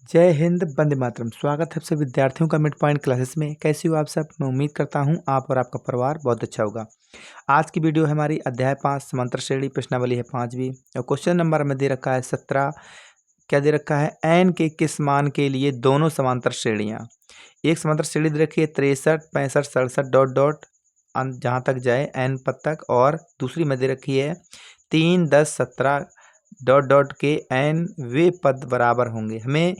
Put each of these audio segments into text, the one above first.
जय हिंद, वंदे मातरम। स्वागत है आप सभी विद्यार्थियों का मिड पॉइंट क्लासेस में। कैसे हो आप सब? मैं उम्मीद करता हूं आप और आपका परिवार बहुत अच्छा होगा। आज की वीडियो है हमारी अध्याय 5 समांतर श्रेणी, प्रश्नावली है 5वीं और क्वेश्चन नंबर हमें दे रखा है 17। क्या दे रखा है? एन के किस मान के लिए दोनों समांतर श्रेणियां। एक समांतर श्रेणी दे रखी है 63, 65, 67 डॉट डॉट जहां तक जाए एन पद तक, और दूसरी में दे रखी है 3, 10, 17 डॉट डॉट के एन वे पद बराबर होंगे। हमें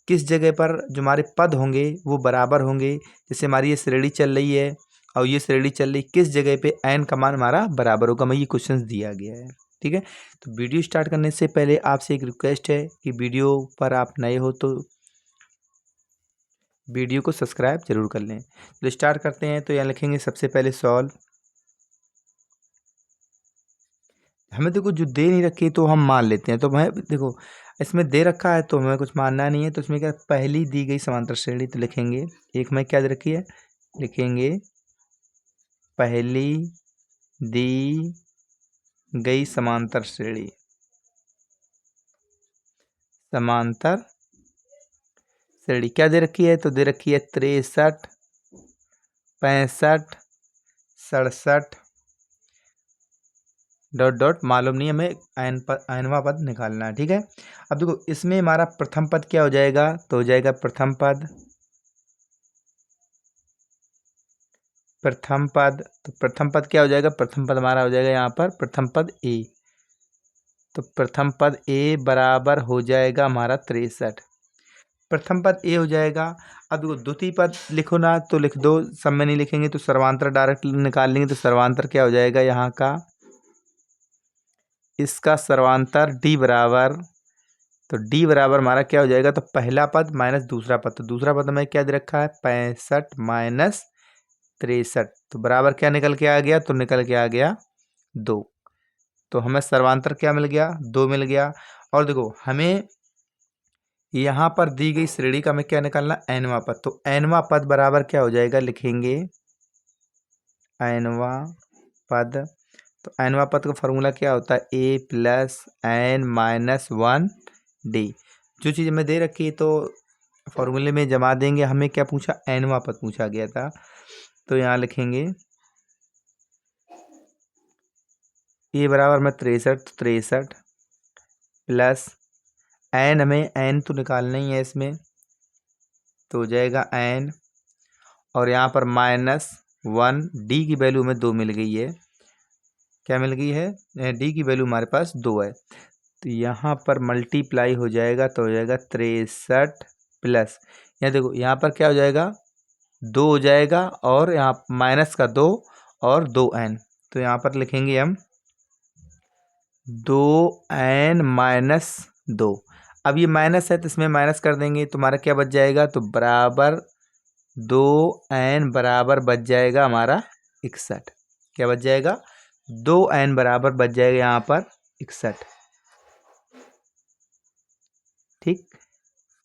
किस जगह पर जो हमारे पद होंगे वो बराबर होंगे। जैसे हमारी ये श्रेणी चल रही है और ये श्रेणी चल रही, किस जगह पे एन का मान हमारा बराबर होगा, हमें ये क्वेश्चन दिया गया है। ठीक है, तो वीडियो स्टार्ट करने से पहले आपसे एक रिक्वेस्ट है कि वीडियो पर आप नए हो तो वीडियो को सब्सक्राइब जरूर कर लें। तो स्टार्ट करते हैं। तो यहाँ लिखेंगे सबसे पहले सॉल्व। हमें देखो जो दे नहीं रखी तो हम मान लेते हैं। तो मैं देखो इसमें दे रखा है तो हमें कुछ मानना नहीं है। तो इसमें क्या, पहली दी गई समांतर श्रेणी तो लिखेंगे। एक में क्या दे रखी है, लिखेंगे पहली दी गई समांतर श्रेणी। समांतर श्रेणी क्या दे रखी है? तो दे रखी है 63, 65, 67 डॉट डॉट, मालूम नहीं हमें एनवा पद निकालना है। ठीक है, अब देखो इसमें हमारा प्रथम पद क्या हो जाएगा? तो हो जाएगा प्रथम पद। प्रथम पद तो प्रथम पद क्या हो जाएगा? प्रथम पद हमारा हो जाएगा यहाँ पर प्रथम पद ए। तो प्रथम पद ए बराबर हो जाएगा हमारा 63। प्रथम पद ए हो जाएगा। अब देखो द्वितीय पद लिखो ना तो लिख दो, सब में नहीं लिखेंगे तो सर्वांतर डायरेक्ट निकाल लेंगे। तो सर्वांतर क्या हो जाएगा यहाँ का? इसका सर्वांतर डी बराबर, तो डी बराबर हमारा क्या हो जाएगा? तो पहला पद माइनस दूसरा पद। तो दूसरा पद हमें क्या दे रखा है? 65 माइनस 63। तो बराबर क्या निकल के आ गया? तो निकल के आ गया 2। तो हमें सर्वांतर क्या मिल गया? 2 मिल गया। और देखो हमें यहाँ पर दी गई श्रेणी का हमें क्या निकालना? एनवा पद। तो एनवा पद बराबर क्या हो जाएगा? लिखेंगे एनवा पद। तो एनवा पद का फॉर्मूला क्या होता है? ए प्लस एन माइनस 1 डी। जो चीज़ हमें दे रखी है तो फॉर्मूले में जमा देंगे। हमें क्या पूछा? एनवा पद पूछा गया था। तो यहाँ लिखेंगे ए बराबर में 63, तो 63 प्लस एन, हमें एन तो निकालना ही है इसमें, तो हो जाएगा एन, और यहाँ पर माइनस 1 डी की वैल्यू में 2 मिल गई है। क्या मिल गई है? डी की वैल्यू हमारे पास 2 है। तो यहाँ पर मल्टीप्लाई हो जाएगा तो हो जाएगा 63 प्लस, यहाँ देखो यहाँ पर क्या हो जाएगा? 2 हो जाएगा, और यहाँ माइनस का 2 और 2n। तो यहाँ पर लिखेंगे हम 2n माइनस 2। अब ये माइनस है तो इसमें माइनस कर देंगे, तुम्हारा क्या बच जाएगा? तो बराबर 2n बराबर बच जाएगा हमारा 61। क्या बच जाएगा? 2n बराबर बच जाएगा यहाँ पर 61। ठीक,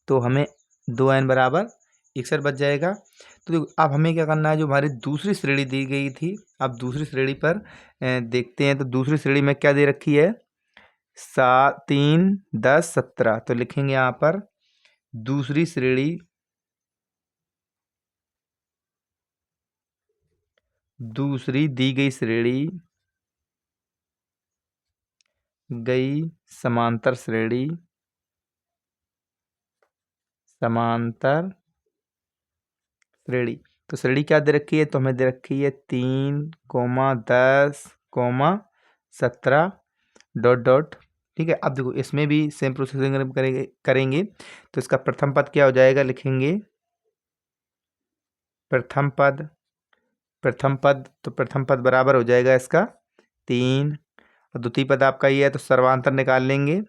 तो हमें 2n बराबर 61 बच जाएगा। तो देखो अब हमें क्या करना है? जो हमारी दूसरी श्रेणी दी गई थी, अब दूसरी श्रेणी पर देखते हैं। तो दूसरी श्रेणी में क्या दे रखी है? 3, 10, 17। तो लिखेंगे यहाँ पर दूसरी श्रेणी, दूसरी दी गई श्रेणी गई समांतर श्रेणी, समांतर श्रेणी। तो श्रेणी क्या दे रखी है? तो हमें दे रखी है 3, 10, 17 डॉट डॉट। ठीक है, अब देखो इसमें भी सेम प्रोसेसिंग करेंगे। तो इसका प्रथम पद क्या हो जाएगा? लिखेंगे प्रथम पद। प्रथम पद तो प्रथम पद बराबर हो जाएगा इसका 3, और द्वितीय पद आपका ये है तो सर्वांतर निकाल लेंगे।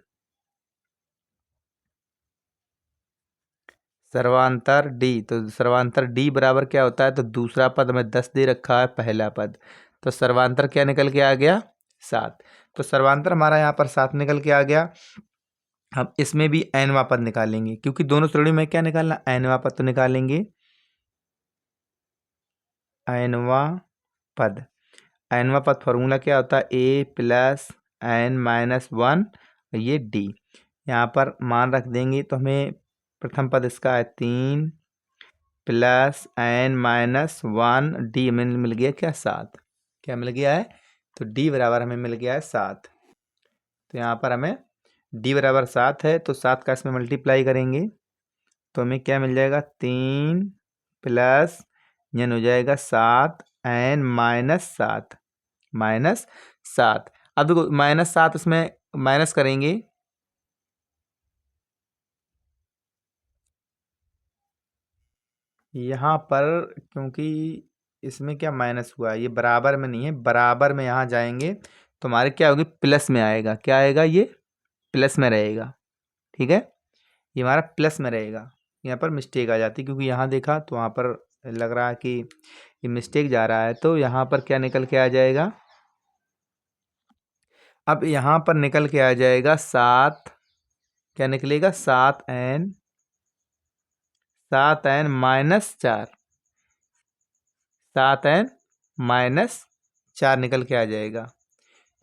सर्वांतर डी, तो सर्वांतर डी बराबर क्या होता है? तो दूसरा पद हमें 10 दे रखा है, पहला पद, तो सर्वांतर क्या निकल के आ गया? 7। तो सर्वांतर हमारा यहाँ पर 7 निकल के आ गया। हम इसमें भी एनवा पद निकालेंगे, क्योंकि दोनों श्रेणी में क्या निकालना? एनवा पद तो निकालेंगे। एनवा पद, एनवा पद फॉर्मूला क्या होता है? ए प्लस एन माइनस 1, ये डी। यहाँ पर मान रख देंगे तो हमें प्रथम पद इसका है 3 प्लस n माइनस 1 डी हमें मिल गया क्या 7। क्या मिल गया है? तो डी बराबर हमें मिल गया है 7। तो यहाँ पर हमें डी बराबर 7 है तो 7 का इसमें मल्टीप्लाई करेंगे तो हमें क्या मिल जाएगा 3 प्लस यन हो जाएगा 7 n माइनस 7। अब देखो -7 इसमें माइनस करेंगे यहाँ पर, क्योंकि इसमें क्या माइनस हुआ है, ये बराबर में नहीं है, बराबर में यहाँ जाएंगे तो हमारे क्या होगी प्लस में आएगा। क्या आएगा? ये प्लस में रहेगा। ठीक है, ये हमारा प्लस में रहेगा। यहाँ पर मिस्टेक आ जाती क्योंकि यहाँ देखा तो वहाँ पर लग रहा है कि ये मिस्टेक जा रहा है, तो यहाँ पर क्या निकल के आ जाएगा, अब यहाँ पर निकल के आ जाएगा 7। क्या निकलेगा? 7n माइनस 4, 7n-4 निकल के आ जाएगा।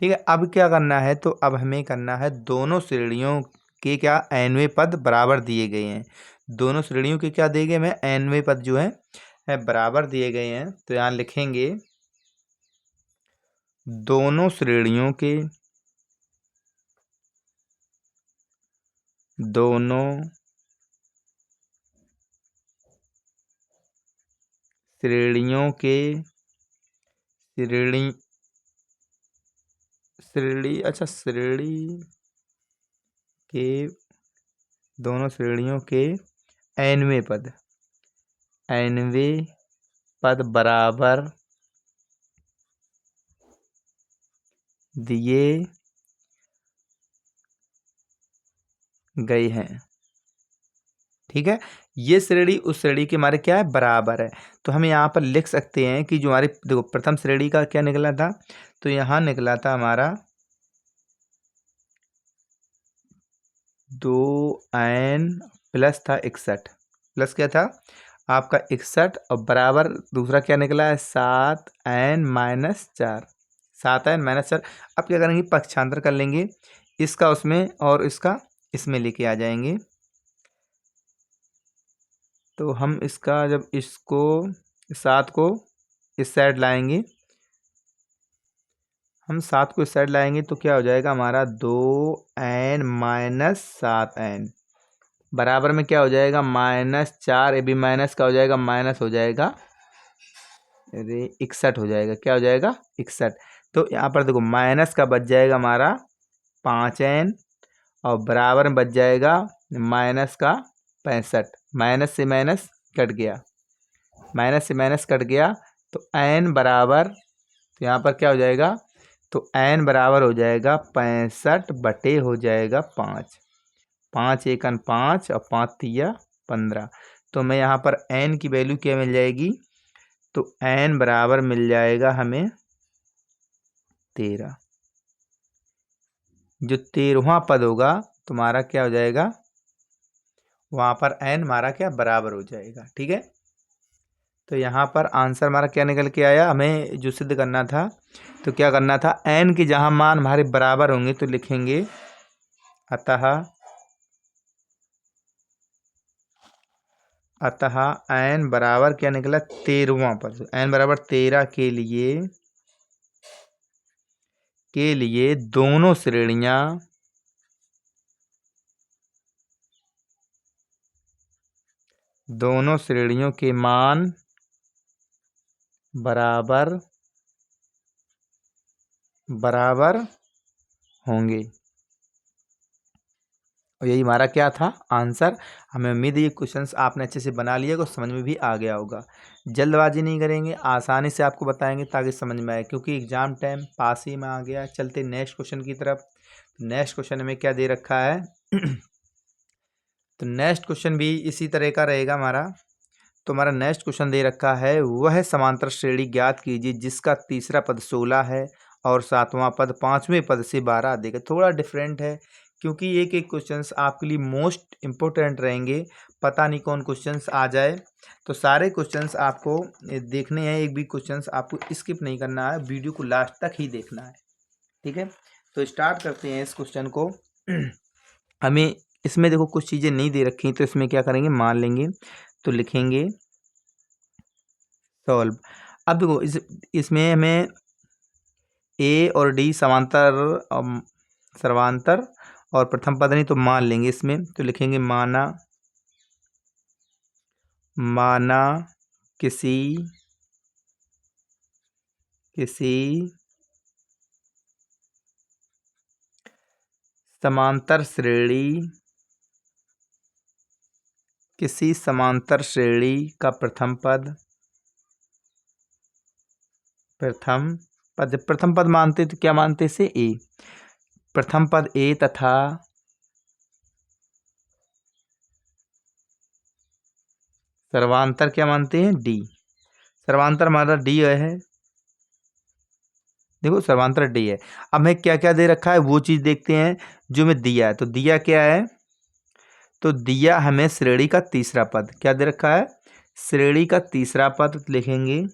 ठीक है, अब क्या करना है, तो अब हमें करना है दोनों श्रेणियों के क्या nवें पद बराबर दिए गए हैं। दोनों श्रेणियों के क्या दिए गए हैं? nवें पद जो है बराबर दिए गए हैं। तो यहाँ लिखेंगे दोनों श्रेणियों के दोनों श्रेणियों के nवें पद बराबर दिए गए हैं। ठीक है, ये श्रेणी उस श्रेणी के हमारे क्या है बराबर है। तो हम यहाँ पर लिख सकते हैं कि जो हमारी देखो प्रथम श्रेणी का क्या निकला था, तो यहाँ निकला था हमारा 2n प्लस था 61, प्लस क्या था आपका 61 और बराबर दूसरा क्या निकला है 7n-4, 7n-4। अब क्या करेंगे पक्षांतर कर लेंगे, इसका उसमें और इसका इसमें लेके आ जाएंगे। तो हम इसका जब इसको 7 को इस साइड लाएंगे, हम 7 को इस साइड लाएंगे तो क्या हो जाएगा हमारा 2n-7n बराबर में क्या हो जाएगा -4। ये भी माइनस का हो जाएगा, माइनस हो जाएगा, अरे 61 हो जाएगा। क्या हो जाएगा 61। तो यहाँ पर देखो माइनस का बच जाएगा हमारा 5n और बराबर में बच जाएगा माइनस का 65। माइनस से माइनस कट गया, माइनस से माइनस कट गया तो n बराबर, तो यहाँ पर क्या हो जाएगा, तो n बराबर हो जाएगा 65 बटे हो जाएगा 5। 5 एकन 5 और 5 तिया 15। तो मैं यहाँ पर n की वैल्यू क्या मिल जाएगी, तो n बराबर मिल जाएगा हमें 13। जो 13वां पद होगा तुम्हारा क्या हो जाएगा, वहाँ पर n हमारा क्या बराबर हो जाएगा। ठीक है, तो यहाँ पर आंसर हमारा क्या निकल के आया, हमें जो सिद्ध करना था तो क्या करना था, n के जहाँ मान हमारे बराबर होंगे तो लिखेंगे अतः n बराबर क्या निकला 13वां पद। n बराबर 13 के लिए दोनों श्रेणियों के मान बराबर होंगे। और यही हमारा क्या था आंसर। हमें उम्मीद है ये क्वेश्चंस आपने अच्छे से बना लिया, कुछ समझ में भी आ गया होगा। जल्दबाजी नहीं करेंगे, आसानी से आपको बताएंगे ताकि समझ में आए, क्योंकि एग्ज़ाम टाइम पास ही में आ गया। चलते नेक्स्ट क्वेश्चन की तरफ। नेक्स्ट क्वेश्चन में क्या दे रखा है तो नेक्स्ट क्वेश्चन भी इसी तरह का रहेगा हमारा। तो हमारा नेक्स्ट क्वेश्चन दे रखा है, वह समांतर श्रेणी ज्ञात कीजिए जिसका तीसरा पद 16 है और 7वां पद 5वें पद से 12 अधिक है। थोड़ा डिफरेंट है क्योंकि एक एक क्वेश्चंस आपके लिए मोस्ट इम्पोर्टेंट रहेंगे। पता नहीं कौन क्वेश्चंस आ जाए, तो सारे क्वेश्चंस आपको देखने हैं, एक भी क्वेश्चंस आपको स्किप नहीं करना है, वीडियो को लास्ट तक ही देखना है। ठीक है, तो स्टार्ट करते हैं इस क्वेश्चन को। हमें इसमें देखो कुछ चीज़ें नहीं दे रखी तो इसमें क्या करेंगे, मान लेंगे। तो लिखेंगे सॉल्व। अब देखो इसमें हमें ए और डी सर्वांतर और प्रथम पद नहीं, तो मान लेंगे इसमें। तो लिखेंगे माना किसी समांतर श्रेणी का प्रथम पद मानते तो क्या मानते इसे, ए। प्रथम पद ए तथा सर्वांतर क्या मानते हैं, डी। सर्वांतर हमारा डी है, देखो सर्वांतर डी है। अब हमें क्या क्या दे रखा है वो चीज देखते हैं जो हमें दिया है। तो दिया क्या है, तो दिया हमें श्रेणी का तीसरा पद। क्या दे रखा है, श्रेणी का तीसरा पद। तो लिखेंगे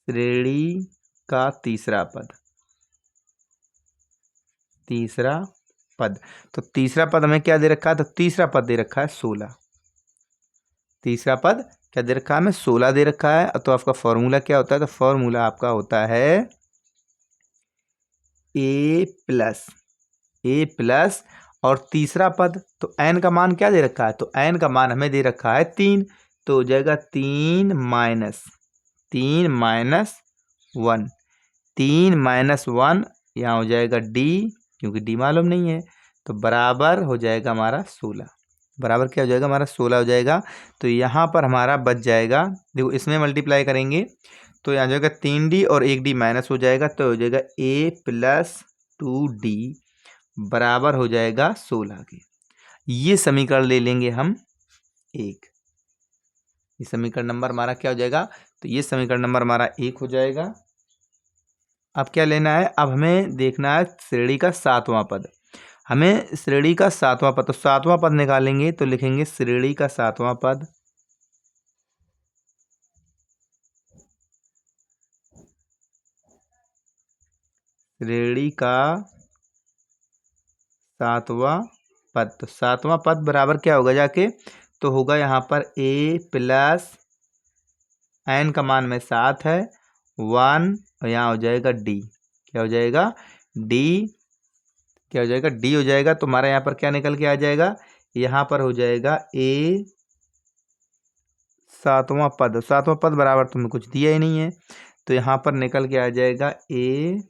श्रेणी का तीसरा पद। तो तीसरा पद हमें क्या दे रखा है, तो तीसरा पद दे रखा है 16। तीसरा पद क्या दे रखा है, हमें 16 दे रखा है। तो आपका फॉर्मूला क्या होता है, तो फॉर्मूला आपका होता है ए प्लस और तीसरा पद। तो एन का मान क्या दे रखा है, तो एन का मान हमें दे रखा है 3। तो हो जाएगा 3 माइनस 1। 3 माइनस 1 यहाँ हो जाएगा डी, क्योंकि डी मालूम नहीं है। तो बराबर हो जाएगा हमारा 16। बराबर क्या हो जाएगा हमारा 16 हो जाएगा। तो यहाँ पर हमारा बच जाएगा, देखो इसमें मल्टीप्लाई करेंगे तो यहाँ जाएगा 3D और 1D माइनस हो जाएगा। तो हो जाएगा a प्लस 2D बराबर हो जाएगा 16 के। ये समीकरण ले लेंगे हम 1। ये समीकरण नंबर हमारा क्या हो जाएगा, तो ये समीकरण नंबर हमारा 1 हो जाएगा। अब क्या लेना है, अब हमें देखना है श्रेणी का सातवां पद। हमें श्रेणी का सातवां पद, तो सातवां पद निकालेंगे। तो लिखेंगे श्रेणी का सातवां पद। श्रेणी का सातवां पद, तो सातवां पद बराबर क्या होगा जाके, तो होगा यहाँ पर a प्लस एन का मान में 7 है 1 और यहाँ हो जाएगा डी। क्या हो जाएगा, डी। क्या हो जाएगा, डी हो जाएगा। तो हमारा यहाँ पर क्या निकल के आ जाएगा, यहाँ पर हो जाएगा a सातवां पद बराबर तुम्हें कुछ दिया ही नहीं है। तो यहाँ पर निकल के आ जाएगा a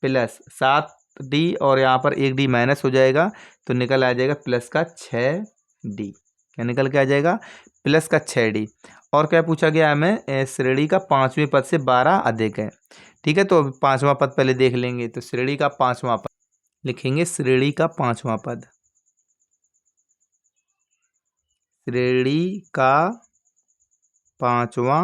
प्लस 7D और यहाँ पर 1D माइनस हो जाएगा। तो निकल आ जाएगा प्लस का 6D। क्या निकल के आ जाएगा, प्लस का 6D। और क्या पूछा गया हमें, श्रेणी का पांचवें पद से 12 अधिक है। ठीक है, तो पांचवा पद पहले देख लेंगे। तो श्रेणी का पांचवा पद लिखेंगे, श्रेणी का पांचवा पद। श्रेणी का पांचवा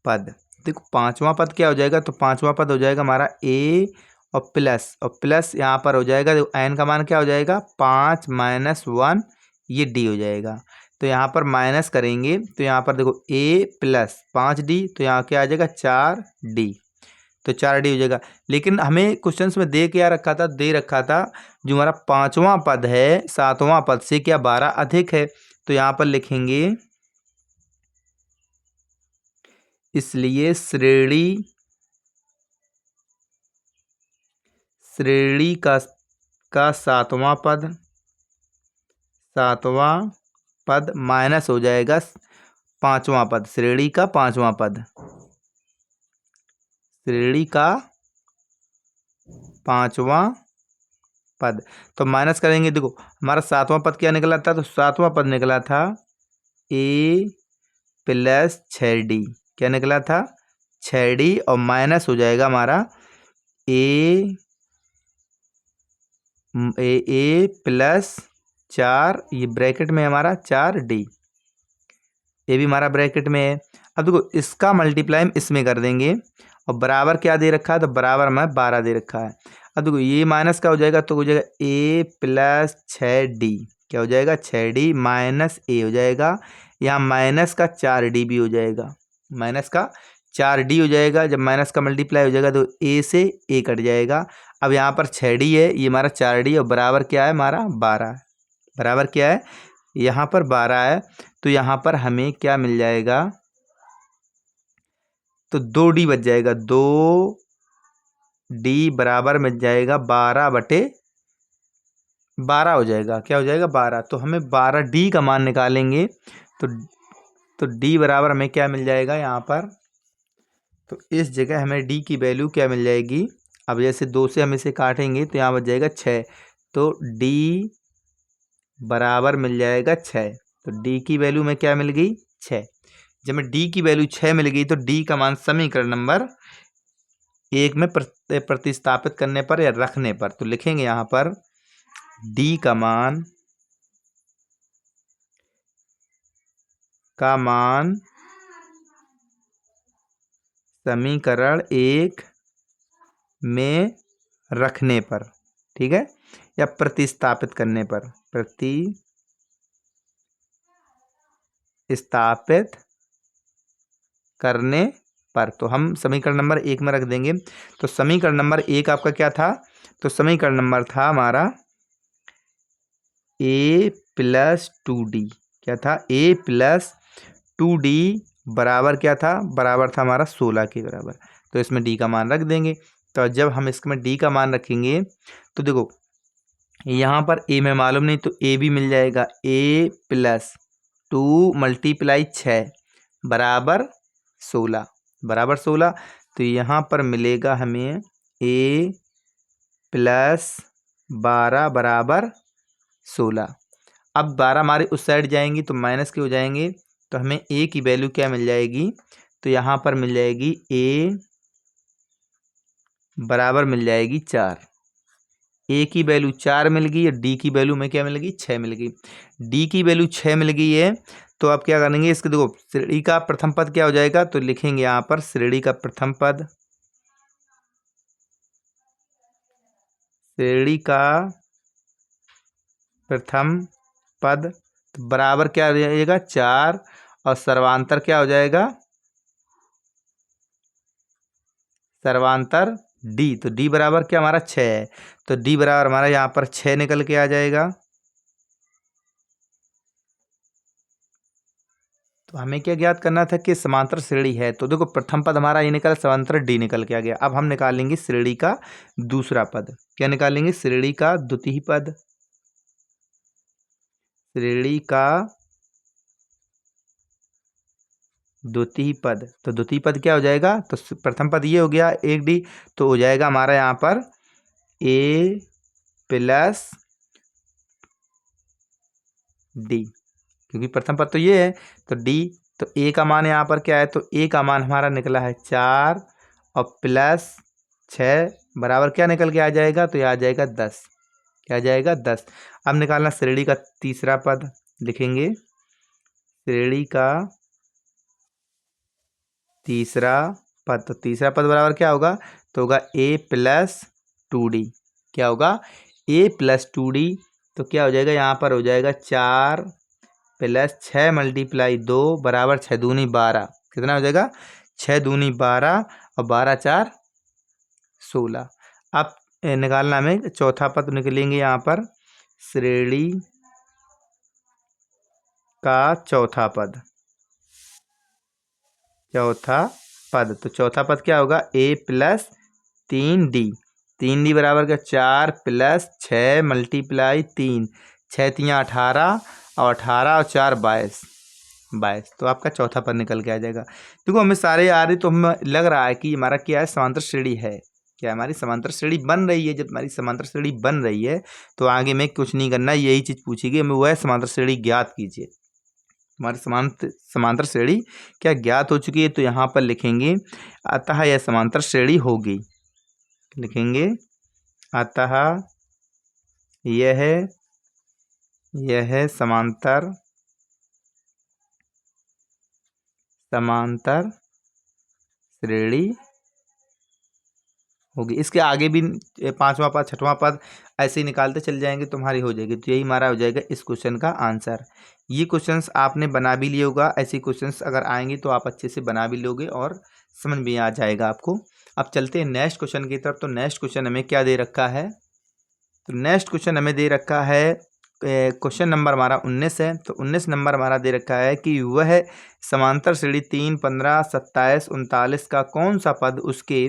पद, देखो पांचवा पद क्या हो जाएगा, तो पांचवा पद हो जाएगा हमारा a और प्लस यहाँ पर हो जाएगा, देखो एन का मान क्या हो जाएगा 5 माइनस 1, ये d हो जाएगा। तो यहाँ पर माइनस करेंगे तो यहाँ पर देखो a प्लस 5D, तो यहाँ क्या आ जाएगा 4D। तो 4D हो जाएगा। लेकिन हमें क्वेश्चंस में दे रखा था जो हमारा पांचवा पद है सातवां पद से क्या 12 अधिक है। तो यहाँ पर लिखेंगे इसलिए श्रेणी का सातवां पद माइनस हो जाएगा पांचवा पद। श्रेणी का पांचवा पद, श्रेणी का पांचवा पद। तो माइनस करेंगे, देखो हमारा सातवां पद क्या निकला था, तो सातवां पद निकला था a प्लस 6D। क्या निकला था 6D और माइनस हो जाएगा हमारा a प्लस 4, ये ब्रैकेट में हमारा 4D, ये भी हमारा ब्रैकेट में है। अब देखो इसका मल्टीप्लाई हम इसमें कर देंगे और बराबर क्या दे रखा है, तो बराबर हमें 12 दे रखा है। अब देखो ये माइनस का हो जाएगा, तो हो जाएगा a प्लस 6D। क्या हो जाएगा 6D माइनस a हो जाएगा। यहाँ माइनस का 4D भी हो जाएगा, माइनस का 4D हो जाएगा। जब माइनस का मल्टीप्लाई हो जाएगा तो a से a कट जाएगा। अब यहाँ पर 6D है, ये हमारा 4D और बराबर क्या है हमारा 12, बराबर क्या है यहाँ पर 12 है। तो यहाँ पर हमें क्या मिल जाएगा, तो 2D बच जाएगा, 2D बराबर मिल जाएगा 12/12 हो जाएगा, क्या हो जाएगा 12। तो हमें 12D का मान निकालेंगे तो D बराबर हमें क्या मिल जाएगा यहाँ पर, तो इस जगह हमें D की वैल्यू क्या मिल जाएगी। अब जैसे 2 से हम इसे काटेंगे तो यहाँ बच जाएगा 6, तो D बराबर मिल जाएगा 6। तो D की वैल्यू में क्या मिल गई 6। जब हमें D की वैल्यू 6 मिल गई तो D का मान समीकरण नंबर 1 में प्रतिस्थापित करने पर या रखने पर, तो लिखेंगे यहाँ पर D का मान समीकरण 1 में रखने पर, ठीक है, या प्रतिस्थापित करने पर, प्रतिस्थापित करने पर। तो हम समीकरण नंबर 1 में रख देंगे। तो समीकरण नंबर 1 आपका क्या था, तो समीकरण नंबर था हमारा a + 2d, क्या था a + 2d बराबर क्या था, बराबर था हमारा 16 के बराबर। तो इसमें d का मान रख देंगे। तो जब हम इसमें d का मान रखेंगे तो देखो यहाँ पर a में मालूम नहीं, तो a भी मिल जाएगा, a + 2 × 6 बराबर 16, बराबर 16। तो यहाँ पर मिलेगा हमें a + 12 बराबर 16। अब 12 हमारे उस साइड जाएंगी तो माइनस के हो जाएंगे, तो हमें a की वैल्यू क्या मिल जाएगी, तो यहाँ पर मिल जाएगी a बराबर मिल जाएगी 4। a की वैल्यू 4 मिल गई और d की वैल्यू में क्या मिल गई 6 मिल गई। d की वैल्यू 6 मिल गई है, तो अब क्या करेंगे, इसके देखो श्रेणी का प्रथम पद क्या हो जाएगा, तो लिखेंगे यहाँ पर श्रेणी का प्रथम पद, श्रेणी का प्रथम पद तो बराबर क्या हो जाएगा 4 और सर्वांतर क्या हो जाएगा, सर्वांतर d। तो d बराबर क्या हमारा 6 है, तो d बराबर हमारा यहाँ पर 6 निकल के आ जाएगा। तो हमें क्या ज्ञात करना था कि समांतर श्रेणी है, तो देखो प्रथम पद हमारा ये निकला, समांतर d निकल के आ गया। अब हम निकालेंगे श्रेणी का दूसरा पद, क्या निकालेंगे, श्रेणी का द्वितीय पद, श्रेणी का द्वितीय पद। तो द्वितीय पद क्या हो जाएगा, तो प्रथम पद ये हो गया 1d, तो हो जाएगा हमारा यहाँ पर a + d, क्योंकि प्रथम पद तो ये है, तो d, तो a का मान यहाँ पर क्या है, तो a का मान हमारा निकला है 4 और +6 बराबर क्या निकल के आ जाएगा, तो ये आ जाएगा 10, क्या आ जाएगा 10। अब निकालना श्रेणी का तीसरा पद, लिखेंगे श्रेणी का तीसरा पद। तो तीसरा पद बराबर क्या होगा, तो होगा a + 2d, क्या होगा a + 2d। तो क्या हो जाएगा, यहाँ पर हो जाएगा 4 + 6 × 2 बराबर 6 दूनी 12, कितना हो जाएगा 6 दूनी 12 और 12 4 16। अब निकालना हमें चौथा पद, निकलेंगे यहाँ पर श्रेणी का चौथा पद, चौथा पद। तो चौथा पद क्या होगा, a + 3d, 3d बराबर क्या 4 + 6 × 3, 6 3 18 और 18 और 4 22। तो आपका चौथा पद निकल के आ जाएगा। देखो हमें सारे आ रहे, तो हमें लग रहा है कि हमारा क्या है, समांतर श्रेणी है, क्या हमारी समांतर श्रेणी बन रही है। जब हमारी समांतर श्रेणी बन रही है तो आगे में कुछ नहीं करना, यही चीज़ पूछेगी हमें, वह समांतर श्रेणी ज्ञात कीजिए। हमारी समांतर श्रेणी क्या ज्ञात हो चुकी है, तो यहाँ पर लिखेंगे अतः यह समांतर श्रेणी होगी, लिखेंगे अतः यह समांतर श्रेणी होगी। इसके आगे भी 5वां पद 6वां पद ऐसे ही निकालते चल जाएंगे, तुम्हारी हो जाएगी। तो यही हमारा हो जाएगा इस क्वेश्चन का आंसर। ये क्वेश्चंस आपने बना भी लिए होगा, ऐसे क्वेश्चंस अगर आएंगे तो आप अच्छे से बना भी लोगे और समझ भी आ जाएगा आपको। अब चलते हैं नेक्स्ट क्वेश्चन की तरफ। तो नेक्स्ट क्वेश्चन हमें क्या दे रखा है, तो नेक्स्ट क्वेश्चन हमें दे रखा है, क्वेश्चन नंबर हमारा 19 है। तो 19 नंबर हमारा दे रखा है कि वह समांतर श्रेणी 3, 15, 27, 39 का कौन सा पद उसके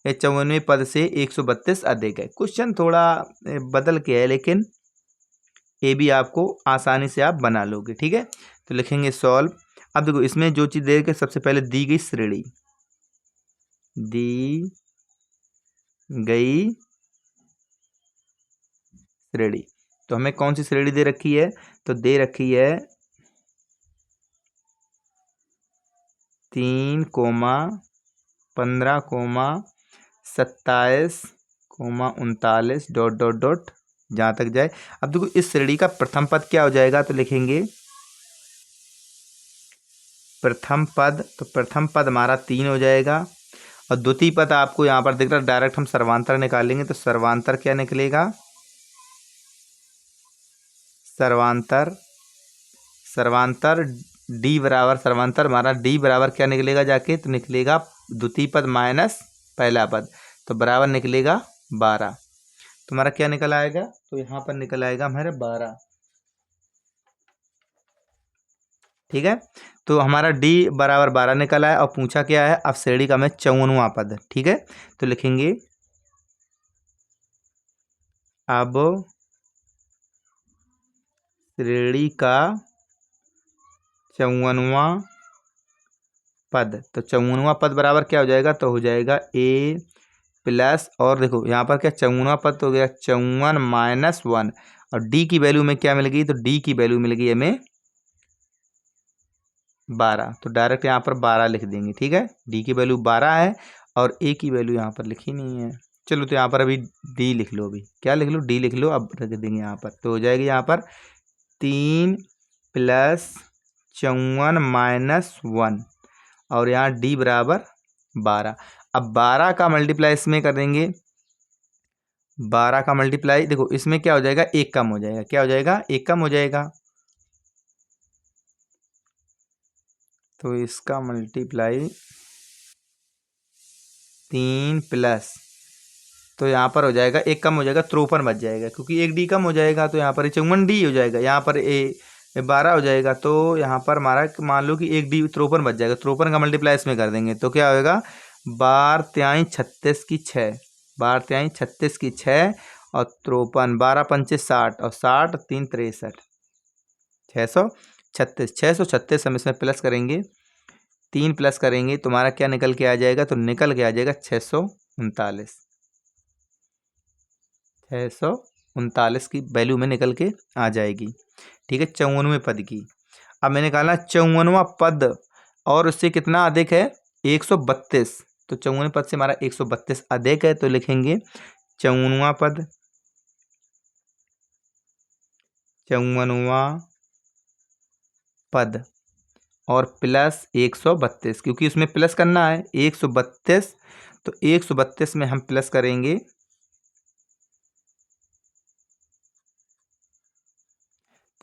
54वें पद से 132 अधिक है। क्वेश्चन थोड़ा बदल के है, लेकिन ये भी आपको आसानी से आप बना लोगे। ठीक है, तो लिखेंगे सॉल्व। अब देखो इसमें जो चीज़ दे रखी है, सबसे पहले दी गई श्रेणी, दी गई श्रेणी, तो हमें कौन सी श्रेणी दे रखी है, तो दे रखी है 3, 15, 27, 39 डॉट डॉट डॉट जहाँ तक जाए। अब देखो इस श्रेणी का प्रथम पद क्या हो जाएगा, तो लिखेंगे प्रथम पद, तो प्रथम पद हमारा 3 हो जाएगा। और द्वितीय पद आपको यहाँ पर दिख रहा है, डायरेक्ट हम सर्वांतर निकालेंगे, तो सर्वांतर क्या निकलेगा, सर्वांतर, सर्वांतर डी बराबर, सर्वांतर हमारा डी बराबर क्या निकलेगा जाके, तो निकलेगा द्वितीय पद माइनस पहला पद, तो बराबर निकलेगा 12। तो हमारा क्या निकल आएगा, तो यहाँ पर निकल आएगा हमारे 12। ठीक है, तो हमारा डी बराबर 12 निकल आया। और पूछा क्या है, अब श्रेणी का हमें 54वां पद। ठीक है, तो लिखेंगे अब श्रेणी का 54वां पद, तो 54वां पद बराबर क्या हो जाएगा, तो हो जाएगा ए प्लस, और देखो यहाँ पर क्या 54वां पद तो हो गया 54 माइनस 1, और डी की वैल्यू में क्या मिल गई, तो डी की वैल्यू मिल गई हमें 12, तो डायरेक्ट यहाँ पर 12 लिख देंगे। ठीक है, डी की वैल्यू 12 है और ए की वैल्यू यहाँ पर लिखी नहीं है। चलो तो यहाँ पर अभी डी लिख लो, अभी क्या लिख लो, डी लिख लो, अब रख देंगे यहाँ पर, तो हो जाएगी यहाँ पर 3 प्लस 54 माइनस 1, और यहाँ डी बराबर 12। अब 12 का मल्टीप्लाई इसमें कर देंगे, 12 का मल्टीप्लाई देखो इसमें क्या हो जाएगा, एक कम हो जाएगा, क्या हो जाएगा, एक कम हो जाएगा, तो इसका मल्टीप्लाई 3 प्लस, तो यहाँ पर हो जाएगा एक कम हो जाएगा, 53 बच जाएगा, क्योंकि एक डी कम हो जाएगा, तो यहाँ पर 54 डी हो जाएगा, यहाँ पर ए 12 हो जाएगा, तो यहाँ पर हमारा मान लो कि एक डी 53 बच जाएगा, 53 का मल्टीप्लाई इसमें कर देंगे, तो क्या होगा, 12 तिहाई 36 की 6, 12 तिहाई 36 की 6, और 53, 12 पंचे 60, और 60 3 63, 636, 636 हम इसमें प्लस करेंगे, 3 प्लस करेंगे, तुम्हारा क्या निकल के आ जाएगा, तो निकल के आ जाएगा 639, 639 की वैल्यू में निकल के आ जाएगी। ठीक है, 54वें पद की। अब मैंने कहा 54वां पद और उससे कितना अधिक है, 132, तो 54वें पद से हमारा 132 अधिक है, तो लिखेंगे 54वां पद, 54वां पद और प्लस 132, क्योंकि उसमें प्लस करना है 132, तो 132 में हम प्लस करेंगे,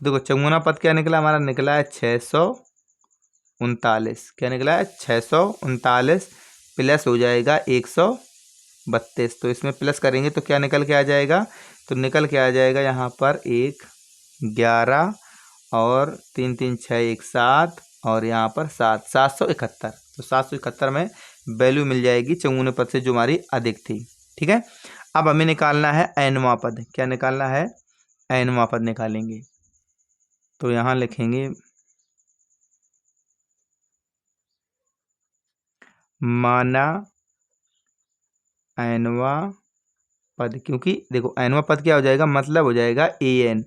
तो देखो 54वां पद क्या निकला, हमारा निकला है 639, क्या निकला है 639, प्लस हो जाएगा 132, तो इसमें प्लस करेंगे तो क्या निकल के आ जाएगा, तो निकल के आ जाएगा यहाँ पर 1 11, और 3 3 6 1 7, और यहाँ पर 7 771, तो 771 में वैल्यू मिल जाएगी 54वें पद से जो हमारी अधिक थी। ठीक है, अब हमें निकालना है nवां पद, क्या निकालना है, nवां पद निकालेंगे, तो यहाँ लिखेंगे माना nवां पद, क्योंकि देखो nवां पद क्या हो जाएगा, मतलब हो जाएगा an,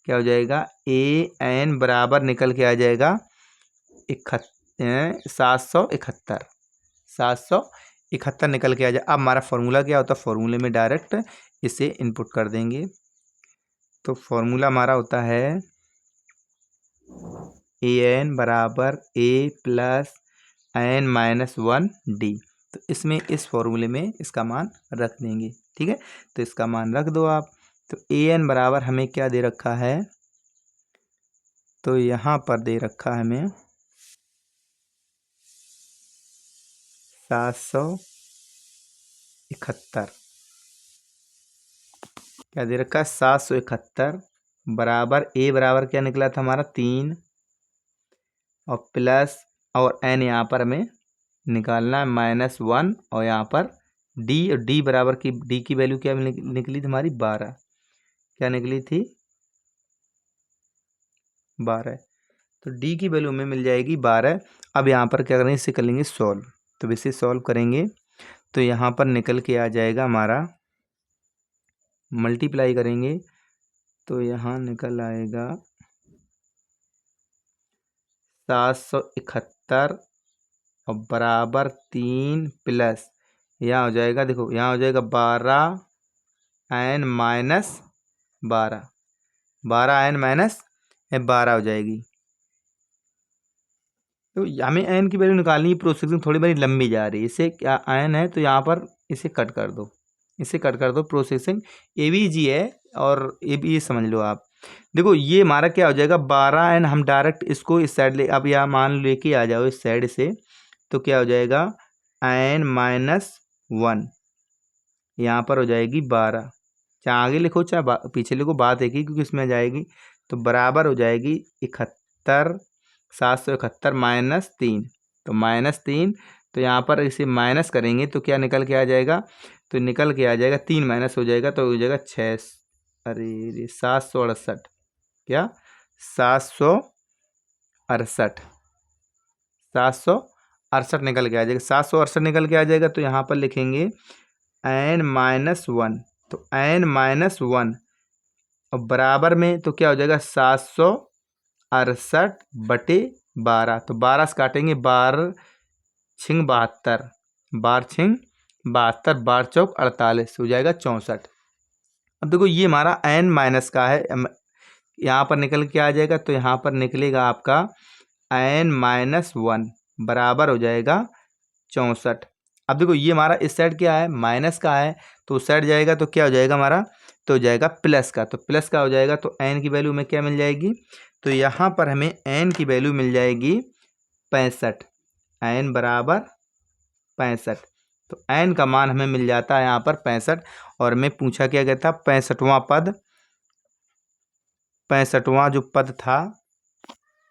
क्या हो जाएगा, an बराबर निकल के आ जाएगा 771, 771 निकल के आ जाए। अब हमारा फॉर्मूला क्या होता है, फॉर्मूले में डायरेक्ट इसे इनपुट कर देंगे, तो फॉर्मूला हमारा होता है an बराबर a plus n minus 1 D, तो इसमें इस फॉर्मूले में इसका मान रख देंगे। ठीक है, तो इसका मान रख दो आप, तो an बराबर हमें क्या दे रखा है, तो यहाँ पर दे रखा है हमें 700 771 क्या दे रखा है 771 बराबर ए बराबर क्या निकला था हमारा 3 और प्लस और एन यहाँ पर हमें निकालना है -1 और यहाँ पर डी और डी बराबर की डी की वैल्यू क्या निकली थी हमारी 12 क्या निकली थी 12 तो डी की वैल्यू हमें मिल जाएगी 12। अब यहाँ पर क्या करेंगे इसे कर लेंगे सॉल्व तो इसे सॉल्व करेंगे तो यहाँ पर निकल के आ जाएगा हमारा मल्टीप्लाई करेंगे तो यहाँ निकल आएगा 771 और बराबर 3 प्लस यहाँ हो जाएगा देखो यहाँ हो जाएगा 12n-12 12n-12 हो जाएगी। तो हमें एन की वैल्यू निकालनी है प्रोसेसिंग थोड़ी बड़ी लंबी जा रही है इसे क्या एन है तो यहाँ पर इसे कट कर दो प्रोसेसिंग ए बी जी है और ए बी समझ लो आप। देखो ये हमारा क्या हो जाएगा 12n हम डायरेक्ट इसको इस साइड ले अब यहाँ मान लेके आ जाओ इस साइड से तो क्या हो जाएगा n-1 यहाँ पर हो जाएगी 12 चाहे आगे लिखो चाहे पीछे लिखो बात एक ही क्योंकि इसमें आ जाएगी तो बराबर हो जाएगी 71 771 -3 तो -3 तो यहाँ पर इसे माइनस करेंगे तो क्या निकल के आ जाएगा तो निकल के आ जाएगा 3 माइनस हो जाएगा तो हो जाएगा 6 अरे 768 क्या 768 768 निकल के आ जाएगा 768 निकल के आ जाएगा तो यहाँ पर लिखेंगे n-1 तो n-1 और बराबर में तो क्या हो जाएगा 768/12 तो 12 से काटेंगे 12 छिंग 72 12 छिंग 72 12 चौक 48 हो जाएगा 64। अब देखो ये हमारा n माइनस का है यहाँ पर निकल के आ जाएगा तो यहाँ पर निकलेगा आपका n-1 बराबर हो जाएगा 64। अब देखो ये हमारा इस साइड क्या है माइनस का है तो उस साइड जाएगा तो क्या हो जाएगा हमारा तो हो जाएगा प्लस का तो प्लस का हो जाएगा तो n की वैल्यू में क्या मिल जाएगी तो यहाँ पर हमें n की वैल्यू मिल जाएगी 65 n बराबर 65 तो n का मान हमें मिल जाता है यहाँ पर 65 और हमें पूछा क्या गया था 65वां पद 65वां जो पद था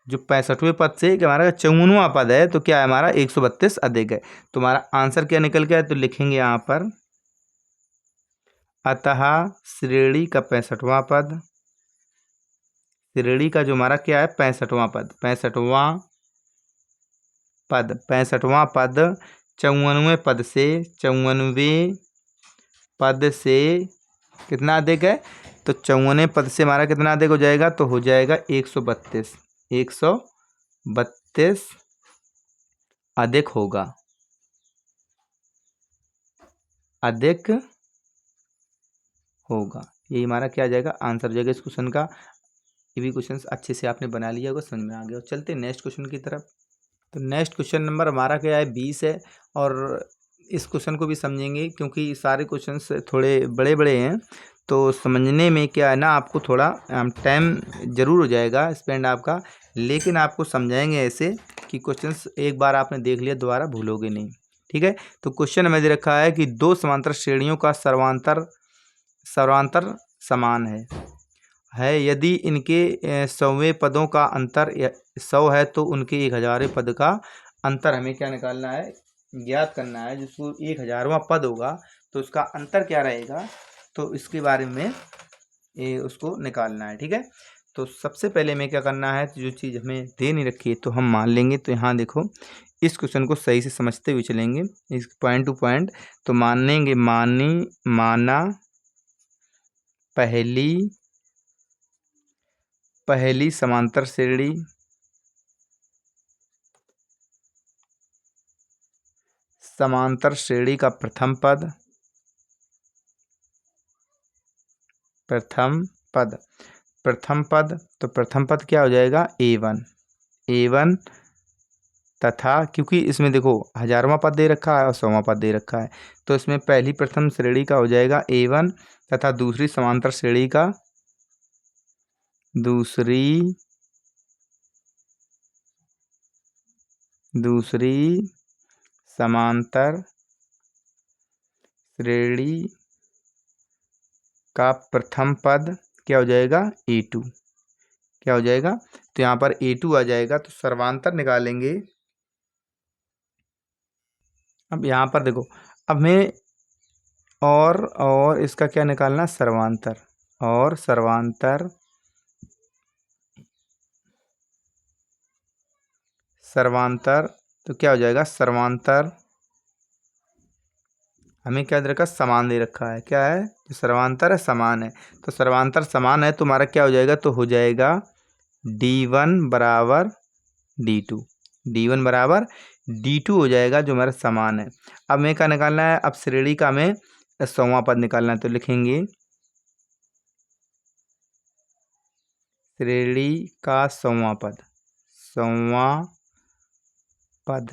जो 65वें पद से कि हमारा 54वां पद है तो क्या है हमारा 132 अधिक है तो हमारा आंसर क्या निकल के है तो लिखेंगे यहाँ पर अतः श्रेणी का 65वां पद श्रेणी का जो हमारा क्या है 65वां पद 65वां पद 54वें पद से 54वें पद से कितना अधिक है तो 54वें पद से हमारा कितना अधिक हो जाएगा तो हो जाएगा 132 अधिक होगा यही हमारा क्या आ जाएगा आंसर हो जाएगा इस क्वेश्चन का। ये भी क्वेश्चन अच्छे से आपने बना लिया होगा समझ में आ गया। चलते नेक्स्ट क्वेश्चन की तरफ। तो नेक्स्ट क्वेश्चन नंबर हमारा क्या है 20 है और इस क्वेश्चन को भी समझेंगे क्योंकि सारे क्वेश्चंस थोड़े बड़े बड़े हैं तो समझने में क्या है ना आपको थोड़ा टाइम ज़रूर हो जाएगा स्पेंड आपका लेकिन आपको समझाएंगे ऐसे कि क्वेश्चंस एक बार आपने देख लिया दोबारा भूलोगे नहीं। ठीक है तो क्वेश्चन हमें दे रखा है कि दो समांतर श्रेणियों का सर्वांतर समान है यदि इनके 100वें पदों का अंतर 100 है तो उनके 1000वें पद का अंतर हमें क्या निकालना है ज्ञात करना है। जिसको 1000वां पद होगा तो उसका अंतर क्या रहेगा तो इसके बारे में उसको निकालना है। ठीक है तो सबसे पहले हमें क्या करना है जो चीज़ हमें दे नहीं रखी है तो हम मान लेंगे। तो यहाँ देखो इस क्वेश्चन को सही से समझते हुए चलेंगे इस पॉइंट टू पॉइंट तो मानेंगे माना पहली समांतर श्रेणी का प्रथम पद तो प्रथम पद क्या हो जाएगा A1 तथा क्योंकि इसमें देखो 1000वां पद दे रखा है और 100वां पद दे रखा है तो इसमें पहली प्रथम श्रेणी का हो जाएगा A1 तथा दूसरी समांतर श्रेणी का दूसरी समांतर श्रेणी का प्रथम पद क्या हो जाएगा, A2। क्या हो जाएगा, तो यहाँ पर A2 आ जाएगा। तो सर्वांतर निकालेंगे। अब यहाँ पर देखो, अब हमें और इसका क्या निकालना, सर्वांतर। और सर्वांतर तो क्या हो जाएगा, सर्वांतर हमें क्या दे रखा, समान दे रखा है। क्या है, जो सर्वांतर है समान है। तो सर्वांतर समान है तो हमारा क्या हो जाएगा, तो हो जाएगा D1 बराबर D2। D1 बराबर D2 हो जाएगा, जो हमारा समान है। अब हमें क्या निकालना है, अब श्रेणी का हमें 100वां पद निकालना है। तो लिखेंगे श्रेणी का 100वां पद। 100वां पद,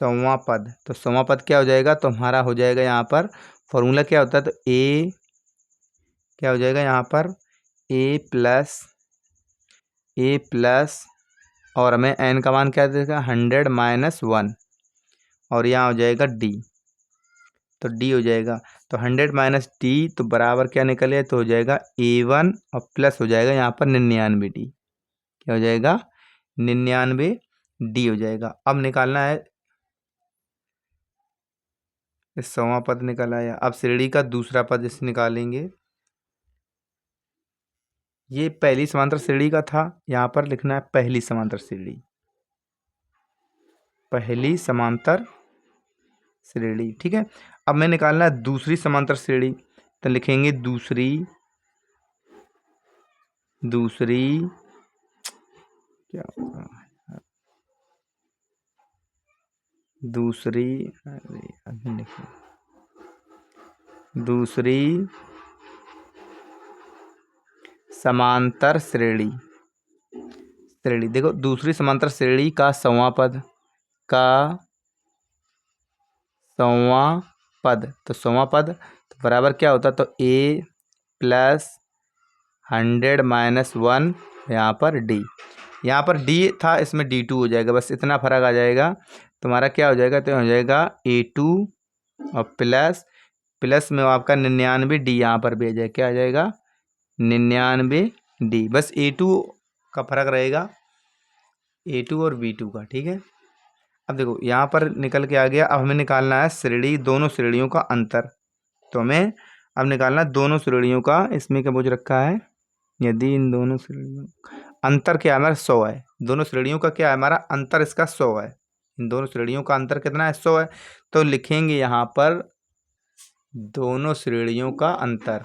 100वां पद। तो 100वां पद क्या हो जाएगा, तो हमारा हो जाएगा यहाँ पर फॉर्मूला क्या होता है, तो ए क्या हो जाएगा यहाँ पर, ए प्लस और हमें एन का मान क्या देगा, 100 - 1 और यहाँ हो जाएगा डी। तो डी हो जाएगा, तो 100 - डी तो बराबर क्या निकले, तो हो जाएगा A1 और प्लस हो जाएगा यहाँ पर 99D। क्या हो जाएगा, 99D हो जाएगा। अब निकालना है, इस 100वां पद निकल आया। अब श्रेणी का दूसरा पद इसे निकालेंगे। ये पहली समांतर श्रेणी का था, यहाँ पर लिखना है पहली समांतर श्रेणी। पहली समांतर श्रेणी, ठीक है। अब मैं निकालना है दूसरी समांतर श्रेणी। तो लिखेंगे दूसरी क्या होगा, दूसरी, अरे अभी लिखो, दूसरी समांतर श्रेणी। देखो, दूसरी समांतर श्रेणी का 100वां पद, का 100वां पद। तो 100वां पद तो बराबर क्या होता, तो A प्लस 100 - 1 यहाँ पर D। यहाँ पर D था, इसमें D2 हो जाएगा, बस इतना फर्क आ जाएगा। तुम्हारा क्या हो जाएगा, तो हो जाएगा A2 और प्लस में आपका 99D यहाँ पर भी आ जाएगा। क्या आ जाएगा, 99D। बस A2 का फर्क रहेगा, A2 और B2 का, ठीक है। अब देखो यहाँ पर निकल के आ गया। अब हमें निकालना है श्रेणी, दोनों श्रेणियों का अंतर। तो हमें अब निकालना है दोनों श्रेणियों का, इसमें क्या पूछ रखा है, यदि इन दोनों श्रेणियों अंतर क्या है, हमारा 100 है। दोनों श्रेणियों का क्या है, हमारा अंतर इसका 100 है। इन दोनों श्रेणियों का अंतर कितना है, 100 है। तो लिखेंगे यहाँ पर दोनों श्रेणियों का अंतर।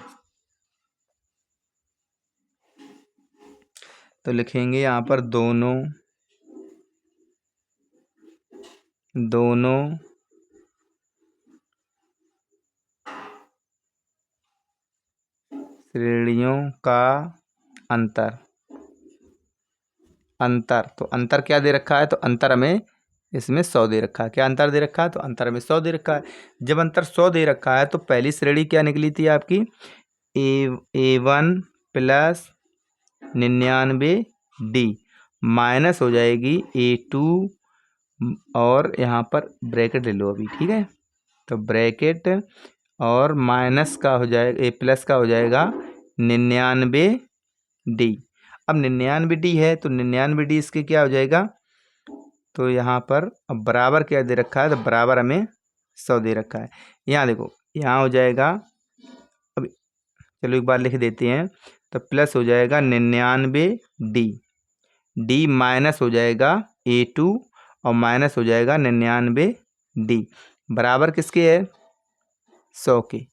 तो लिखेंगे यहाँ पर दोनों श्रेणियों का अंतर। तो अंतर क्या दे रखा है, तो अंतर हमें इसमें 100 दे रखा है। क्या अंतर दे रखा है, तो अंतर हमें 100 दे रखा है। जब अंतर 100 दे रखा है तो पहली श्रेणी क्या निकली थी आपकी, A1 प्लस 99D माइनस हो जाएगी A2 और यहाँ पर ब्रैकेट ले लो अभी, ठीक है। तो ब्रैकेट और माइनस का हो जाएगा, ए प्लस का हो जाएगा 99D। अब 99D है तो 99D इसके क्या हो जाएगा, तो यहाँ पर अब बराबर क्या दे रखा है, तो बराबर हमें 100 दे रखा है। यहाँ देखो, यहाँ हो जाएगा, अब चलो एक बार लिख देते हैं। तो प्लस हो जाएगा 99D, D माइनस हो जाएगा A2 और माइनस हो जाएगा 99D बराबर किसके है, 100 के।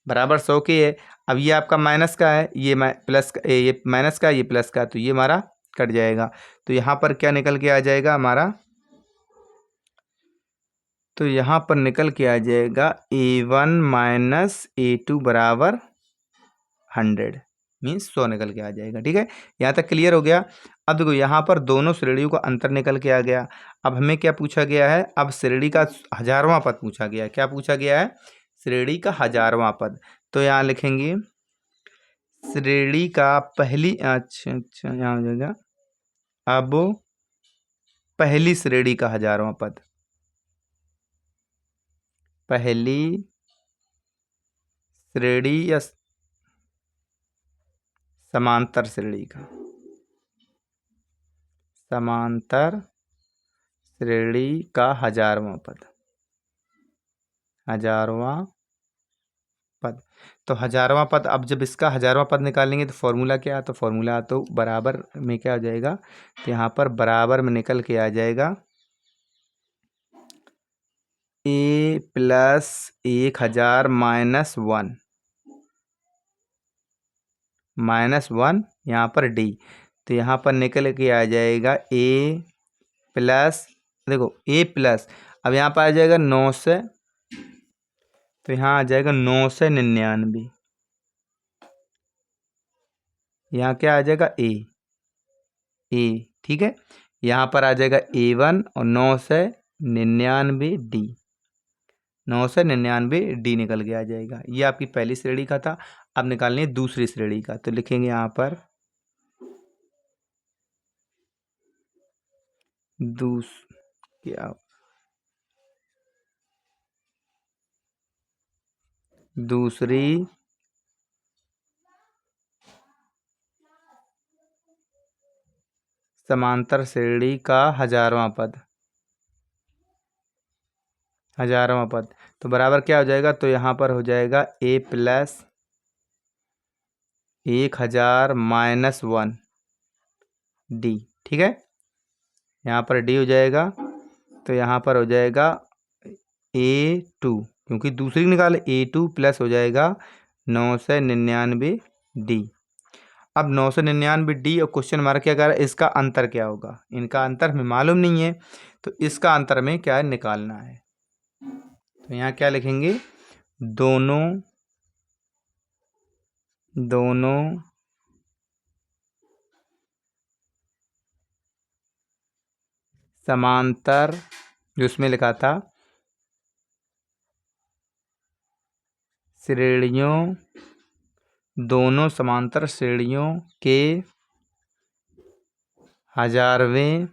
बराबर 100 के है। अब ये आपका माइनस का है, ये प्लस का, ये माइनस का, ये प्लस का, तो ये हमारा कट जाएगा। तो यहाँ पर क्या निकल के आ जाएगा हमारा, तो यहाँ पर निकल के आ जाएगा A1 माइनस A2 बराबर 100 मीन्स 100 निकल के आ जाएगा, ठीक है। यहाँ तक क्लियर हो गया। अब देखो यहाँ पर दोनों श्रेणियों का अंतर निकल के आ गया। अब हमें क्या पूछा गया है, अब श्रेणी का 1000वां पद पूछा गया है। क्या पूछा गया है, श्रेणी का 1000वां पद। तो यहाँ लिखेंगे श्रेणी का पहली, अच्छा यहाँ हो जाएगा, अब पहली श्रेणी का 1000वां पद, पहली श्रेणी या समांतर श्रेणी का, समांतर श्रेणी का 1000वां पद, 1000वां पद। तो 1000वां पद, अब जब इसका 1000वां पद निकालेंगे तो फॉर्मूला क्या है, तो फॉर्मूला तो बराबर में क्या आ जाएगा, तो यहाँ पर बराबर में निकल के आ जाएगा a प्लस 1000 -1 यहाँ पर d, तो यहाँ पर निकल के आ जाएगा a प्लस, देखो a प्लस, अब यहाँ पर आ जाएगा 9 से, तो यहाँ आ जाएगा 999, यहाँ क्या आ जाएगा a, ठीक है। यहाँ पर आ जाएगा a1 और 999 d, 999 डी निकल के आ जाएगा। ये आपकी पहली श्रेणी का था। अब निकालनी है दूसरी श्रेणी का, तो लिखेंगे यहाँ पर दूसरी समांतर श्रेणी का 1000वां पद, 1000वां पद, तो बराबर क्या हो जाएगा, तो यहाँ पर हो जाएगा a प्लस 1000 -1 d, ठीक है। यहाँ पर d हो जाएगा, तो यहाँ पर हो जाएगा a2, क्योंकि दूसरी निकाले, a2 प्लस हो जाएगा 999 d। अब 999 डी और क्वेश्चन मार्क क्या कर रहा है, इसका अंतर क्या होगा, इनका अंतर हमें मालूम नहीं है, तो इसका अंतर में क्या है निकालना है। तो यहाँ क्या लिखेंगे, दोनों समांतर, जो उसमें लिखा था श्रेणियों, दोनों समांतर श्रेणियों के 1000वें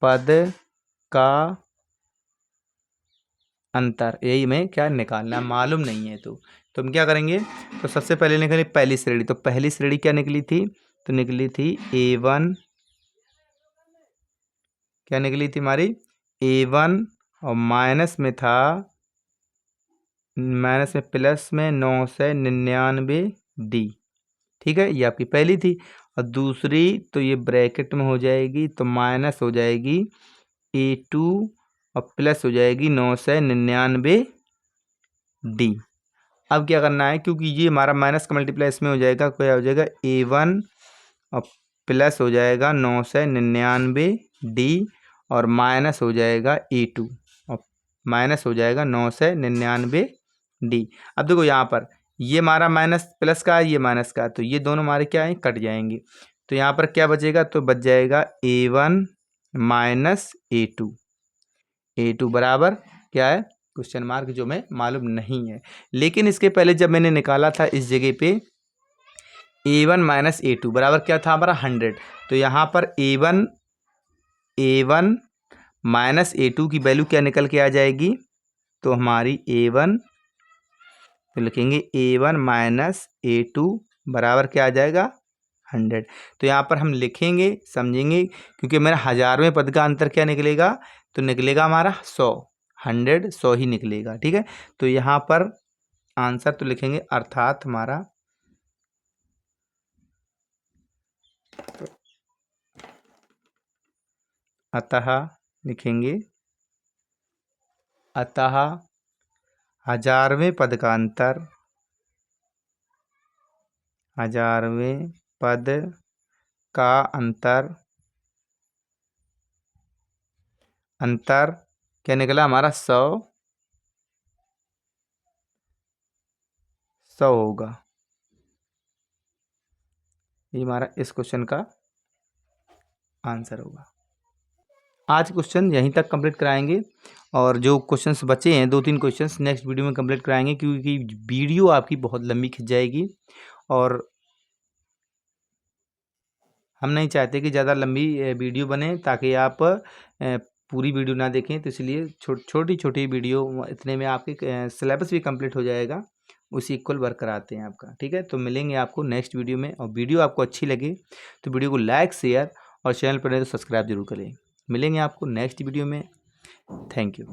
पद का अंतर, यही में क्या निकालना, मालूम नहीं है। तो हम क्या करेंगे, तो सबसे पहले निकली पहली श्रेणी, तो पहली श्रेणी क्या निकली थी, तो निकली थी a1, क्या निकली थी हमारी a1, और माइनस में था, माइनस में प्लस में 999 डी, ठीक है, ये आपकी पहली थी। और दूसरी तो ये ब्रैकेट में हो जाएगी, तो माइनस हो जाएगी a2 और प्लस हो जाएगी 999 डी। अब क्या करना है, क्योंकि ये हमारा माइनस का मल्टीप्लाई इसमें हो जाएगा, क्या हो जाएगा a1 और प्लस हो जाएगा 999 डी, और माइनस हो जाएगा a2 और माइनस हो जाएगा 999 डी। अब देखो यहाँ पर ये हमारा माइनस प्लस का है, ये माइनस का है, तो ये दोनों हमारे क्या है, कट जाएंगे। तो यहाँ पर क्या बचेगा, तो बच जाएगा a1 माइनस a2 बराबर क्या है, क्वेश्चन मार्क, जो मैं मालूम नहीं है। लेकिन इसके पहले जब मैंने निकाला था इस जगह पे a1 माइनस a2 बराबर क्या था हमारा 100, तो यहाँ पर a1 माइनस a2 की वैल्यू क्या निकल के आ जाएगी, तो हमारी a1, तो लिखेंगे a1 माइनस a2 बराबर क्या आ जाएगा 100। तो यहाँ पर हम लिखेंगे, समझेंगे, क्योंकि मेरा 1000वें पद का अंतर क्या निकलेगा, तो निकलेगा हमारा 100, 100 ही निकलेगा, ठीक है। तो यहाँ पर आंसर तो लिखेंगे, अर्थात हमारा अतः लिखेंगे, अतः 1000वें पद का अंतर, 1000वें पद का अंतर क्या निकला हमारा 100 होगा। ये हमारा इस क्वेश्चन का आंसर होगा। आज क्वेश्चन यहीं तक कंप्लीट कराएंगे, और जो क्वेश्चंस बचे हैं 2-3 क्वेश्चंस नेक्स्ट वीडियो में कंप्लीट कराएंगे, क्योंकि वीडियो आपकी बहुत लंबी खिंच जाएगी, और हम नहीं चाहते कि ज़्यादा लंबी वीडियो बने, ताकि आप पूरी वीडियो ना देखें। तो इसलिए छोटी छोटी वीडियो, इतने में आपके सिलेबस भी कंप्लीट हो जाएगा, उसी इक्वल बरकरार आते हैं आपका। ठीक है, तो मिलेंगे आपको नेक्स्ट वीडियो में। और वीडियो आपको अच्छी लगे तो वीडियो को लाइक, शेयर और चैनल पर नहीं तो सब्सक्राइब जरूर करें। मिलेंगे आपको नेक्स्ट वीडियो में। Thank you.